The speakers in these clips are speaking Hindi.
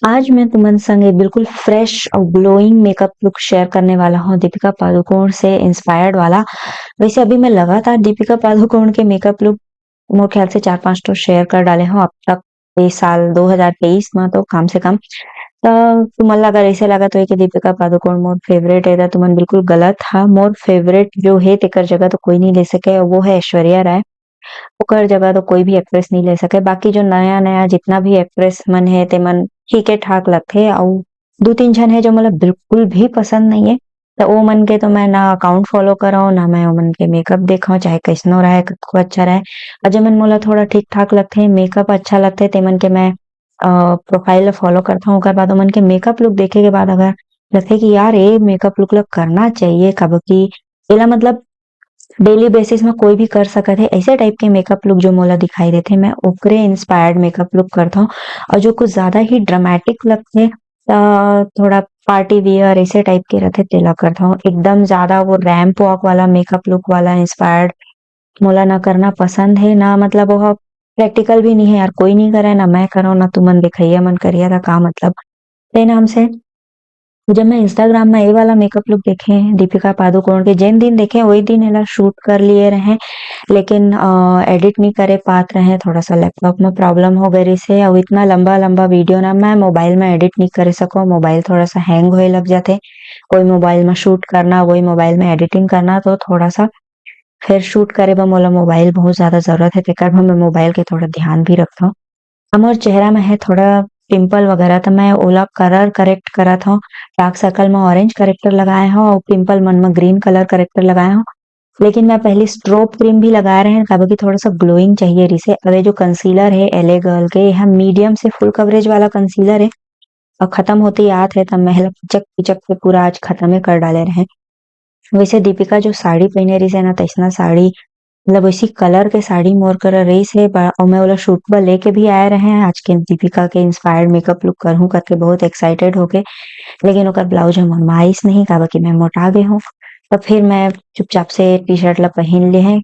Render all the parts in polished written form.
आज मैं तुमन संगे बिल्कुल फ्रेश और ग्लोइंग मेकअप लुक शेयर करने वाला हूँ दीपिका पादुकोण से इंस्पायर्ड वाला। वैसे अभी मैं लगातार दीपिका पादुकोण के मेकअप लुक मोर ख्याल से 4-5 तो शेयर कर डाले हूँ अब तक इस साल 2023 में तो कम से कम। तुमन ला अगर ऐसे लागत होय कि दीपिका पादुकोण मोर फेवरेट है तो तुमन बिल्कुल गलत हा। मोर फेवरेट जो है तेकर जगह तो कोई नहीं ले सके और वो है ऐश्वर्या राय। ओकर जगह तो कोई भी एक्ट्रेस नहीं ले सके। बाकी जो नया-नया जितना भी एक्ट्रेस मन है तेमन ठीक है ठाक लगथे अउ 2-3 झन है जो मोला बिल्कुल भी पसंद नहीं है। तो ओ मन के तो मैं ना अकाउंट फॉलो करव ना मैं ओमन के मेकअप देखव चाहे कैसनो रहे कतको अच्छा रहे। और जेमन मोला थोड़ा ठीक-ठाक लगथे मेकअप अच्छा लगथे तेमन के मैं प्रोफाइल ला फॉलो करथव। ओकर बाद ओमन के मेकअप लुक देखे के बाद अगर लगथे कि यार ये मेकअप लुक ला करना चाहिए काबर की एला मतलब डेली बेसिस में कोई भी कर सकत है। ऐसे टाइप के मेकअप लुक जो मोला दिखाई देथे मैं ओकरे इंस्पायर्ड मेकअप लुक करथव। और जो कुछ ज़्यादा ही ड्रामेटिक लगथे थोड़ा पार्टी वियर ऐसे टाइप के रथे तेला करथव। एकदम ज़्यादा वो रैंप वॉक वाला मेकअप लुक वाला इंस्पायर्ड मोला ना करना पसंद है, ना मतलब ओह प्रैक्टिकल भी नहीं है यार, कोई नहीं करे ना मैं करव ना तुमन देखइया मन करिया त का मतलब। ते नाम से जब मैं इंस्टाग्राम में ये वाला मेकअप लुक देखे हैं दीपिका पादुकोण के जिन दिन देखे वही दिन एला शूट कर लिए रहे। लेकिन एडिट नहीं करे पात रहे, थोड़ा-सा लैपटॉप में प्रॉब्लम हो गए से अउ इतना लंबा-लंबा वीडियो ना मैं मोबाइल में एडिट नहीं करे सकव। मोबाइल थोड़ा-सा हैंग होए लग जाथे। कोई मोबाइल में शूट करना, वही मोबाइल में एडिटिंग करना तो थोड़ा-सा फिर शूट करे बर मोला मोबाइल बहुत ज़्यादा ज़रूरत है तेकर बर मैं मोबाइल के थोड़ा ध्यान भी रखथव। मोर चेहरा में है थोड़ा पिंपल वगैरह तो मैं ओला कलर करेक्ट करत हव। डार्क सर्कल में ऑरेंज करेक्टर लगाए हव और पिंपल मन में ग्रीन कलर करेक्टर लगाए हव। लेकिन मैं पहले स्ट्रोब क्रीम भी लगाए रहें काबर की थोड़ा-सा ग्लोइंग चाहिए रहिसे। और ये जो कंसीलर है एले गर्ल के यह मीडियम से फुल कवरेज वाला कंसीलर है और खत्म होते ही आत है तब मैं एला पिचक-पिचक के पूरा आज खत्म ही कर डाले रहें। वैसे दीपिका जो साड़ी पहने रहिस है ना तइसना साड़ी मतलब वैसी कलर के साड़ी मोर करा रहिस है और मैं ओला शूट बर लेके भी आए रहे हैं आज के दीपिका के इंस्पायर्ड मेकअप लुक करहूँ करके बहुत एक्साइटेड होके। लेकिन ओकर ब्लाउज ह मनमाइस नहीं काबर की मैं मोटा गे हूँ। तो फिर मैं चुपचाप से टी-शर्ट ला पहिन लिए हैं।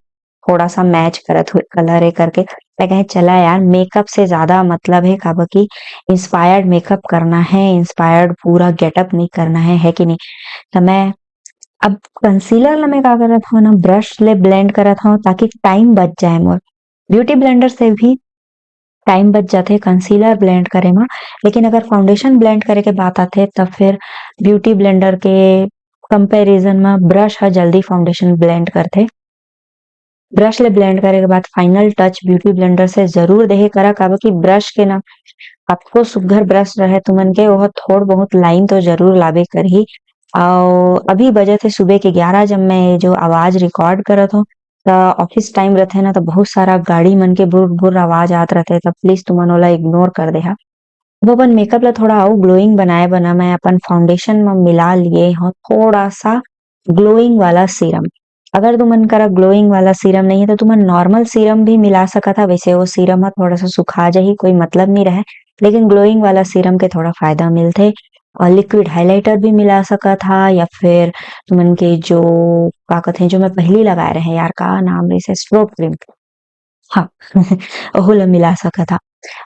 थोड़ा-सा मैच करत हुए कलर ए करके। मैं कहे चला यार मेकअप से ज़्यादा मतलब है काबर की इंस्पायर्ड मेकअप करना है, इंस्पायर्ड पूरा गेटअप नहीं करना है कि नहीं? तो मैं अब कंसीलर ला मैं का करत हव ना ब्रश ले ब्लेंड करत हव ताकि टाइम बच जाए मोर। ब्यूटी ब्लेंडर से भी टाइम बच जाथे कंसीलर ब्लेंड करे म। लेकिन अगर फाउंडेशन ब्लेंड करे के बात आथे तब फिर ब्यूटी ब्लेंडर के कंपैरिजन में ब्रश ह जल्दी फाउंडेशन ब्लेंड करथे। ब्रश ले ब्लेंड करे के बाद फाइनल टच ब्यूटी ब्लेंडर से ज़रूर देहे करा काबर की ब्रश के ना कतको सुग्घर ब्रश रहे तुमन के ओह थोड़ बहुत लाइन तो ज़रूर लाबे करही। अभी बजत हे सुबह के 11 जब मैं ये जो आवाज़ रिकॉर्ड करत हूँ त ऑफिस टाइम रथे ना तो बहुत सारा गाड़ी मन के बुर-बुर आवाज़ आत रथे त प्लीज़ तुमन ओला इग्नोर कर देहा। अब अपन मेकअप ला थोड़ा और ग्लोइंग बनाए बर ना मैं अपन फाउंडेशन में मिला लिए हव थोड़ा-सा ग्लोइंग वाला सीरम। अगर तुमन करा ग्लोइंग वाला सीरम नहीं है तो तुमन नॉर्मल सीरम भी मिला सकत हा। वैसे वो सीरम ह थोड़ा-सा सुखा जाही कोई मतलब नहीं रहे। लेकिन ग्लोइंग वाला सीरम के थोड़ा फ़ायदा मिलथे। और लिक्विड हाइलाइटर भी मिला सकत हा या फिर तुमन के जो का कहथे जो मैं पहिली लगाए रहें यार का नाम रहिस हे स्ट्रोब क्रीम। हाँ ओहू ला मिला सकत हा।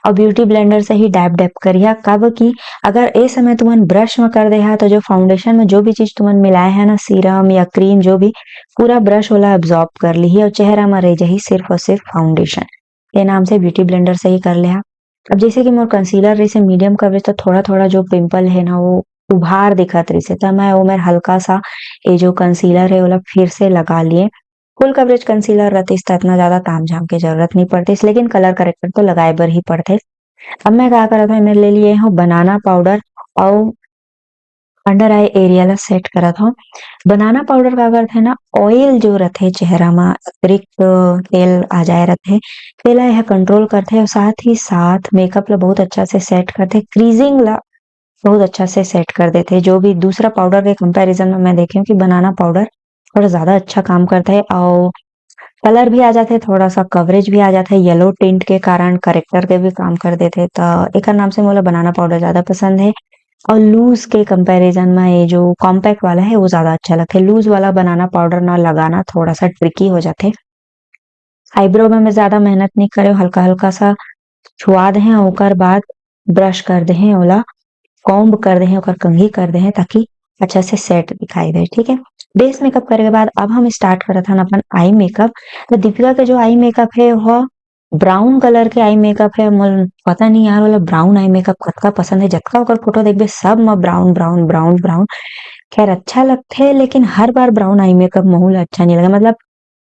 और ब्यूटी ब्लेंडर से ही डैब-डैब करिहा काबर की अगर ए समय तुमन ब्रश में कर देहा तो जो फाउंडेशन में जो भी चीज़ तुमन मिलाए हैं ना सीरम या क्रीम जो भी पूरा ब्रश ओला एब्ज़ॉर्ब कर लिही और चेहरा में रह जाही सिर्फ और सिर्फ फाउंडेशन। ए नाम से ब्यूटी ब्लेंडर से ही कर लेहा। अब जैसे कि मोर कंसीलर रहिस हे मीडियम कवरेज तो थोड़ा-थोड़ा जो पिंपल है ना वो उभार दिखत रहिस हे त मैं ओमेर हल्का-सा ये जो कंसीलर है ओला फिर से लगा लिए। फुल कवरेज कंसीलर रतिस त इतना ज़्यादा ताम-झाम के ज़रूरत नहीं पड़तिस लेकिन कलर करेक्टर तो लगाए बर ही पड़थे। अब मैं का करत हव एमेर ले लिए हव बनाना पाउडर अउ अंडर आई एरिया ला सेट करत हव। बनाना पाउडर का करथे ना ऑयल जो रथे चेहरा म अतिरिक्त तेल आ जाए रथे तेला यह कंट्रोल करथे और साथ ही साथ मेकअप ला बहुत अच्छा से सेट करथे। क्रीजिंग ला बहुत अच्छा से सेट कर देथे। जो भी दूसरा पाउडर के कंपैरिजन में मैं देखे हूँ कि बनाना पाउडर थोड़ा ज़्यादा अच्छा काम करता है और कलर भी आ जाथे थोड़ा-सा कवरेज भी आ जाथे येलो टिंट के कारण करेक्टर के भी काम कर देथे त एकर नाम से मोला बनाना पाउडर ज़्यादा पसंद है। और लूज़ के कंपैरिजन में ये जो कॉम्पैक्ट वाला है वो ज़्यादा अच्छा लगथे। लूज़ वाला बनाना पाउडर ना लगाना थोड़ा-सा ट्रिकी हो जाथे। आईब्रो में मैं ज़्यादा मेहनत नहीं करे हल्का-हल्का सा छुआ देहें ओकर बाद ब्रश कर देहें ओला कॉम्ब कर दें ओकर कंघी कर दें ताकि अच्छा से सेट दिखाई दे। ठीक है, बेस मेकअप करे के बाद अब हम स्टार्ट करत हन अपन आई मेकअप। तो दीपिका के जो आई मेकअप है वह ब्राउन कलर के आई मेकअप है। मोल पता नहीं यार वाला ब्राउन आई मेकअप कतका पसंद है, जतका ओकर फोटो देखबे सब में ब्राउन ब्राउन ब्राउन ब्राउन। खैर अच्छा लगथे लेकिन हर बार ब्राउन आई मेकअप महू ला अच्छा नहीं लगा, मतलब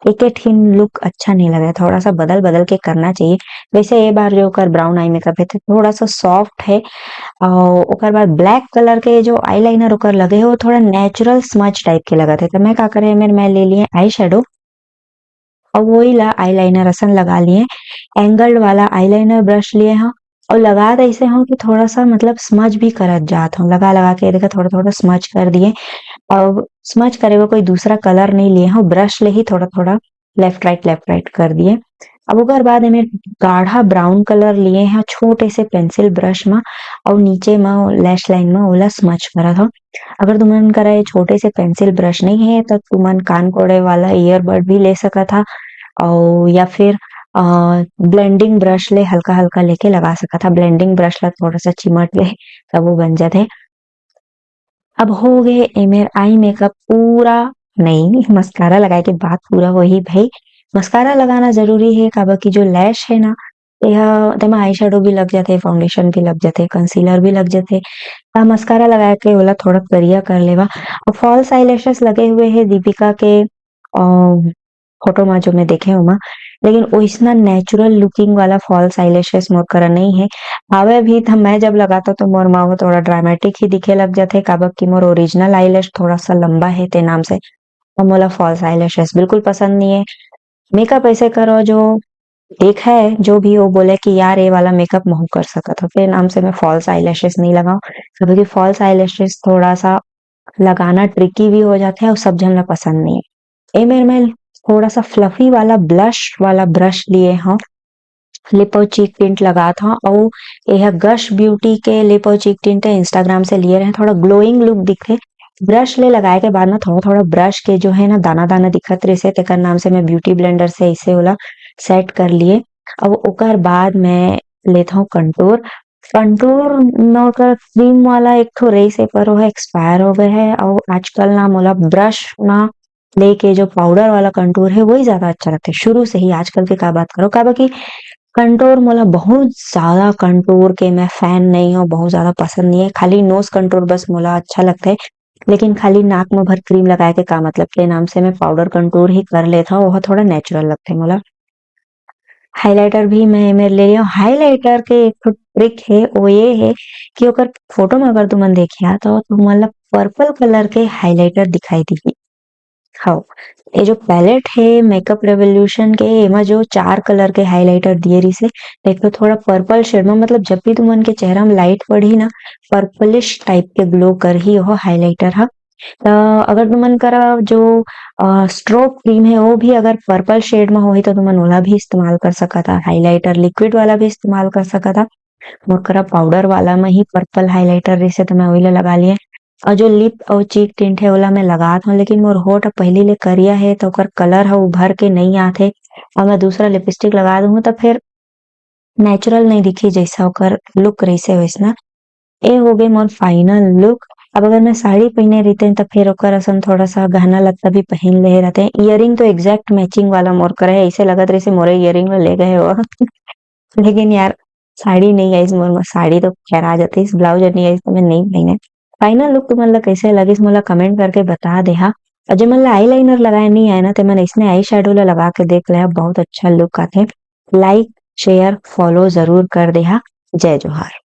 एके ठिन लुक अच्छा नहीं लगा, थोड़ा सा बदल बदल के करना चाहिए। वैसे ये बार जो ओकर ब्राउन आई मेकअप है तो थोड़ा सा सॉफ्ट है। और ओकर बाद ब्लैक कलर के जो आईलाइनर ओकर लगे है वो थोड़ा नेचुरल स्मच टाइप के लगत है। तो मैं का करे मैं ले लिए आई शेडो और वही ला आईलाइनर असन लगा लिए। एंगल्ड वाला आईलाइनर ब्रश लिए हैं और लगा तो ऐसे हूँ कि थोड़ा सा मतलब स्मच भी करत जात हूँ, लगा लगा के देखा थोड़ा थोड़ा स्मच कर दिए। अब स्मच करे हुए कोई दूसरा कलर नहीं लिए हैं, ब्रश ले ही थोड़ा थोड़ा लेफ्ट राइट कर दिए। अब ओकर बाद एमे गाढ़ा ब्राउन कलर लिए हैं छोटे से पेंसिल ब्रश में और नीचे में लैश लाइन में ओला स्मच करत हूँ। अगर तुमन करा ये छोटे से पेंसिल ब्रश नहीं है तो तुमन कान कोड़े वाला ईयरबड भी ले सकत था और या फिर ब्लेंडिंग ब्रश ले हल्का हल्का लेके लगा सका था। ब्लेंडिंग ब्रश ला थोड़ा सा चिमट ले तब वो बन जाते। अब हो गए एमेर आई मेकअप पूरा। नहीं, मस्कारा लगाए के बाद पूरा वही भाई मस्कारा लगाना जरूरी है। काबर की जो लैश है ना यह तेमा आई शेडो भी लग जाते, फाउंडेशन भी लग जाते, कंसीलर भी लग जाते। मस्कारा लगा के ओला थोड़ा करिया कर लेवा। और फॉल्स आईलैशेस लगे हुए हैं दीपिका के फोटो में जो मैं देखे हुआ, लेकिन ओइसना नेचुरल लुकिंग वाला फॉल्स आईलैशेस मोर करा नहीं है। हावे भी था मैं जब लगाता तो मोर माँ थोड़ा ड्रामेटिक ही दिखे लग जाते, काबर की मोर ओरिजिनल आईलैश थोड़ा सा लंबा है ते नाम से। और मोला फॉल्स आईलैशेस बिल्कुल पसंद नहीं है। मेकअप ऐसे करो जो एक है जो भी वो बोले कि यार ये वाला मेकअप महू कर सकत हो, फिर नाम से मैं फॉल्स आईलैशेस नहीं लगाऊं। क्योंकि फॉल्स आईलैशेस थोड़ा सा लगाना ट्रिकी भी हो जाता है और सब जन ला पसंद नहीं है। ए मेरे में थोड़ा सा फ्लफी वाला ब्लश वाला ब्रश लिए हाँ, लिप और चीक टिंट लगा था और यह गश ब्यूटी के लिप और चीक टिंट इंस्टाग्राम से लिए रहे, थोड़ा ग्लोइंग लुक दिखे। ब्रश ले लगाए के बाद ना थोड़ा थोड़ा ब्रश के जो है ना दाना दाना दिखत रहे से तेकर नाम से मैं ब्यूटी ब्लेंडर से इसे वाला सेट कर लिए। अब ओकर बाद मैं लेता हूँ कंटूर। कंटूर में ओकर क्रीम वाला एक ठो रेस पेपर वो है एक्सपायर हो गए है और आजकल ना मोला ब्रश ना लेके जो पाउडर वाला कंटूर है वही ज्यादा अच्छा लगता है शुरू से ही। आजकल की का बात करो काबर की कंटूर मोला बहुत ज्यादा कंटूर के मैं फैन नहीं हूँ, बहुत ज्यादा पसंद नहीं है। खाली नोज कंटूर बस मोला अच्छा लगता है, लेकिन खाली नाक में भर क्रीम लगाए के का मतलब के नाम से मैं पाउडर कंटूर ही कर लेता हूँ, वह थोड़ा नेचुरल लगता है मोला। हाइलाइटर भी मैं मेरे ले लिया हूँ। हाइलाइटर के एक ठो ट्रिक है वो ये है कि ओकर फोटो में अगर तुमन देखिया तो तुमन पर्पल कलर के हाइलाइटर दिखाई दी। हाँ, ये जो पैलेट है मेकअप रेवोल्यूशन के एमा जो 4 कलर के हाइलाइटर दिए रही से एक तो थोड़ा पर्पल शेड में, मतलब जब भी तुमन के चेहरा में लाइट पड़ी ना पर्पलिश टाइप के ग्लो कर ही वो हाइलाइटर हा। अगर तुमन करा जो स्ट्रोब क्रीम है वो भी अगर पर्पल शेड में होही तो तुमन ओला भी इस्तेमाल कर सकता था, हाइलाइटर लिक्विड वाला भी इस्तेमाल कर सकता था। मोर करा पाउडर वाला में ही पर्पल हाइलाइटर रही से तो मैं वही ला लगा लिए। और जो लिप और चीक टिंट है ओला मैं लगात हूँ, लेकिन मोर होठ पहले ले करिया है तो ओकर कलर है उभर के नहीं आथे और मैं दूसरा लिपस्टिक लगा दूँ तो फिर नेचुरल नहीं दिखी जैसा ओकर लुक रही वैसना। ए हो गए मोर फाइनल लुक। अब अगर मैं साड़ी पहने रहते तो फिर ओकर असन थोड़ा सा गहना लत्ता भी पहन ले रहते। इयरिंग तो एग्जैक्ट मैचिंग वाला मोर करे ऐसे लगत रही से मोरे इयरिंग ले गए हो लेकिन यार साड़ी नहीं आई मोर में, साड़ी तो खैर आ जाती ब्लाउज नहीं आई तो मैं नहीं पहने। फाइनल लुक तुमन ला कैसे लगिस मोला कमेंट करके बता दे हा। और जो मन ला आई लाइनर लगाए नहीं आए ना तो मन इसने आई शेडो ला लगा के देख ले, बहुत अच्छा लुक आथे। लाइक शेयर फॉलो जरूर कर दे हा। जय जोहार।